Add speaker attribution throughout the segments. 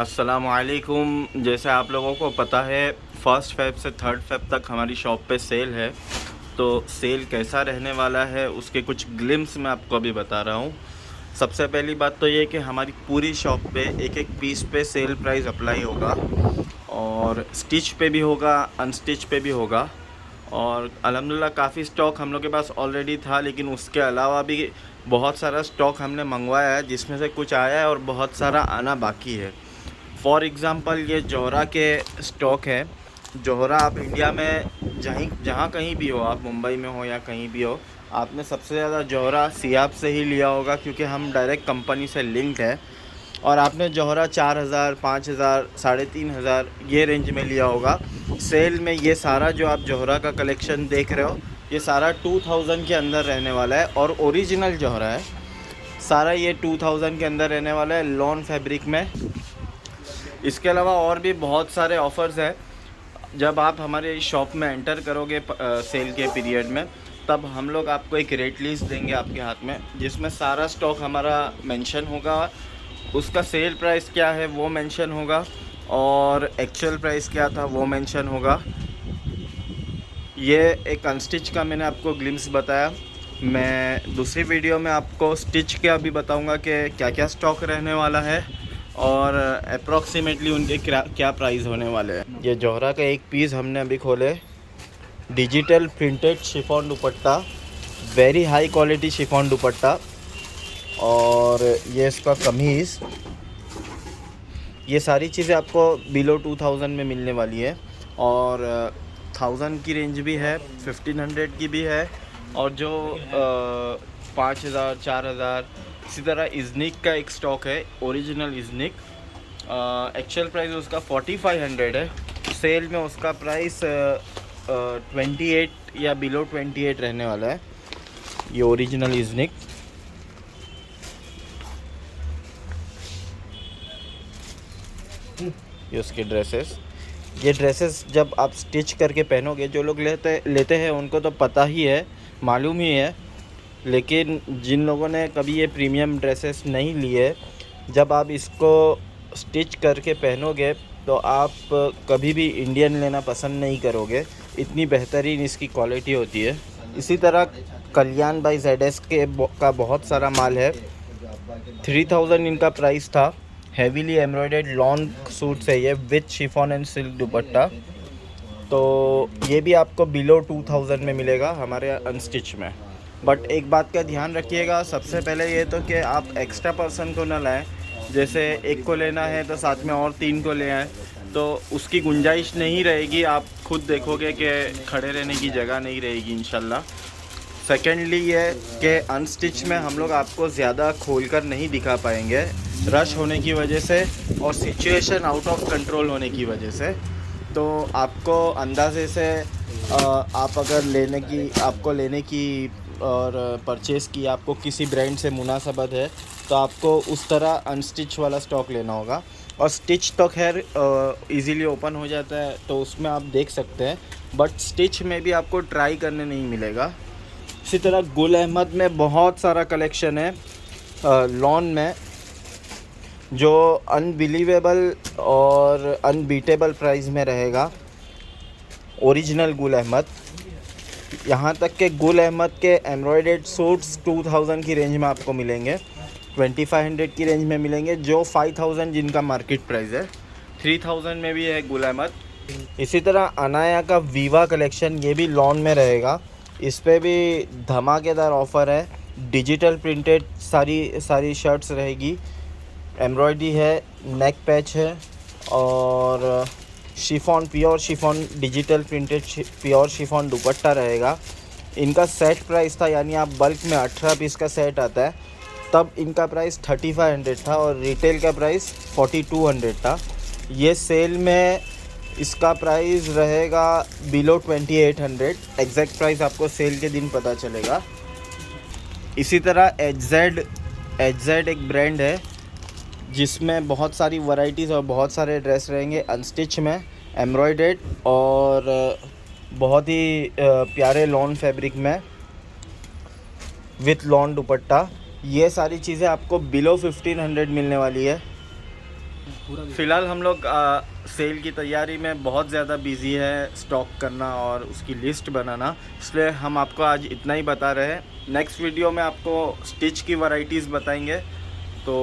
Speaker 1: अस्सलामुअलैकुम। जैसे आप लोगों को पता है 1 फ़रवरी से 3 फ़रवरी तक हमारी शॉप पे सेल है। तो सेल कैसा रहने वाला है उसके कुछ ग्लिम्स मैं आपको अभी बता रहा हूँ। सबसे पहली बात तो ये कि हमारी पूरी शॉप पे एक एक पीस पे सेल प्राइस अप्लाई होगा और स्टिच पे भी होगा, अनस्टिच पे भी होगा। और अल्हम्दुलिल्लाह काफ़ी स्टॉक हम लोग के पास ऑलरेडी था, लेकिन उसके अलावा भी बहुत सारा स्टॉक हमने मंगवाया है, जिसमें से कुछ आया है और बहुत सारा आना बाकी है। फॉर एग्ज़ाम्पल ये जोहरा के स्टॉक है। जोहरा आप इंडिया में जहाँ कहीं भी हो, आप मुंबई में हो या कहीं भी हो, आपने सबसे ज़्यादा जोहरा सियाब से ही लिया होगा, क्योंकि हम डायरेक्ट कंपनी से लिंक्ड है। और आपने जोहरा 4000, 5000, 3500 ये रेंज में लिया होगा। सेल में ये सारा जो आप जोहरा का कलेक्शन देख रहे हो, ये सारा 2000 के अंदर रहने वाला है और ओरिजिनल जोहरा है। सारा ये 2000 के अंदर रहने वाला है लॉन फैब्रिक में। इसके अलावा और भी बहुत सारे ऑफ़र्स हैं। जब आप हमारे शॉप में एंटर करोगे सेल के पीरियड में, तब हम लोग आपको एक रेट लिस्ट देंगे आपके हाथ में, जिसमें सारा स्टॉक हमारा मेंशन होगा। उसका सेल प्राइस क्या है वो मेंशन होगा और एक्चुअल प्राइस क्या था वो मेंशन होगा। ये एक अनस्टिच का मैंने आपको ग्लिम्स बताया। मैं दूसरी वीडियो में आपको स्टिच का भी बताऊंगा कि क्या क्या स्टॉक रहने वाला है और अप्रॉक्सीमेटली उनके क्या प्राइस होने वाले हैं। ये जोहरा का एक पीस हमने अभी खोले, डिजिटल प्रिंटेड शिफॉन दुपट्टा, वेरी हाई क्वालिटी शिफॉन दुपट्टा। और ये इसका कमीज़, ये सारी चीज़ें आपको बिलो 2000 में मिलने वाली है। और 1000 की रेंज भी है, 1500 की भी है, और जो 5000, 4000, इसी तरह इज़निक का एक स्टॉक है, ओरिजिनल इज़निक। एक्चुअल प्राइस उसका 4500 है। सेल में उसका प्राइस 28 या बिलो 28 रहने वाला है। ये ओरिजिनल इज़निक। ये उसके ड्रेसेस, ये ड्रेसेस जब आप स्टिच करके पहनोगे, जो लोग लेते हैं उनको तो पता ही है, मालूम ही है। लेकिन जिन लोगों ने कभी ये प्रीमियम ड्रेसेस नहीं लिए, जब आप इसको स्टिच करके पहनोगे तो आप कभी भी इंडियन लेना पसंद नहीं करोगे, इतनी बेहतरीन इसकी क्वालिटी होती है। इसी तरह कल्याण बाई ZS का बहुत सारा माल है। 3000 इनका प्राइस था। हेवीली एम्ब्रॉयडर्ड लॉन सूट्स है ये, विथ शिफॉन एंड सिल्क दुपट्टा। तो ये भी आपको बिलो 2000 में मिलेगा हमारे अनस्टिच में। बट एक बात का ध्यान रखिएगा, सबसे पहले ये तो कि आप एक्स्ट्रा पर्सन को न लाएं। जैसे एक को लेना है तो साथ में और 3 को ले आएँ, तो उसकी गुंजाइश नहीं रहेगी। आप खुद देखोगे कि खड़े रहने की जगह नहीं रहेगी इंशाल्लाह। सेकेंडली ये कि अनस्टिच में हम लोग आपको ज़्यादा खोलकर नहीं दिखा पाएंगे, रश होने की वजह से और सिचुएशन आउट ऑफ कंट्रोल होने की वजह से। तो आपको अंदाज़े से आप अगर आपको लेने की और परचेज़ की आपको किसी ब्रांड से मुनासबत है, तो आपको उस तरह अनस्टिच वाला स्टॉक लेना होगा। और स्टिच तो खैर इजीली ओपन हो जाता है, तो उसमें आप देख सकते हैं, बट स्टिच में भी आपको ट्राई करने नहीं मिलेगा। इसी तरह गुल अहमद में बहुत सारा कलेक्शन है लॉन में, जो अनबिलीवेबल और अनबीटेबल प्राइस में रहेगा। ओरिजिनल गुल अहमद, यहाँ तक के गुल अहमद के एम्ब्रॉयडर्ड सूट्स 2000 की रेंज में आपको मिलेंगे, 2500 की रेंज में मिलेंगे, जो 5000 जिनका मार्केट प्राइस है। 3000 में भी है गुल अहमद। इसी तरह अनाया का वीवा कलेक्शन, ये भी लॉन में रहेगा। इस पे भी धमाकेदार ऑफ़र है। डिजिटल प्रिंटेड सारी शर्ट्स रहेगी, एम्ब्रॉयडरी है, नेक पैच है और chiffon, pure chiffon, digital printed pure chiffon दुपट्टा रहेगा। इनका सेट प्राइस था, यानी आप बल्क में 18 पीस का सेट आता है, तब इनका प्राइस 3500 था और रिटेल का प्राइस 4200 था। ये सेल में इसका प्राइस रहेगा बिलो 2800। एग्जैक्ट प्राइस आपको सेल के दिन पता चलेगा। इसी तरह HZ एक ब्रांड है, जिसमें बहुत सारी वैरायटीज़ और बहुत सारे ड्रेस रहेंगे अनस्टिच में, एम्ब्रॉयडर्ड और बहुत ही प्यारे लॉन फैब्रिक में विथ लॉन दुपट्टा। ये सारी चीज़ें आपको बिलो 1500 मिलने वाली है।
Speaker 2: पूरा
Speaker 1: फ़िलहाल हम लोग सेल की तैयारी में बहुत ज़्यादा बिज़ी है, स्टॉक करना और उसकी लिस्ट बनाना, इसलिए हम आपको आज इतना ही बता रहे हैं। नेक्स्ट वीडियो में आपको स्टिच की वैरायटीज़ बताएंगे, तो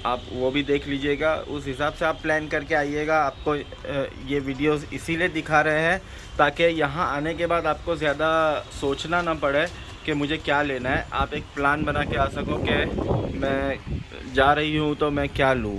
Speaker 1: आप वो भी देख लीजिएगा, उस हिसाब से आप प्लान करके आइएगा। आपको ये वीडियोस इसीलिए दिखा रहे हैं ताकि यहाँ आने के बाद आपको ज़्यादा सोचना ना पड़े कि मुझे क्या लेना है। आप एक प्लान बना के आ सको कि मैं जा रही हूँ तो मैं क्या लूँ।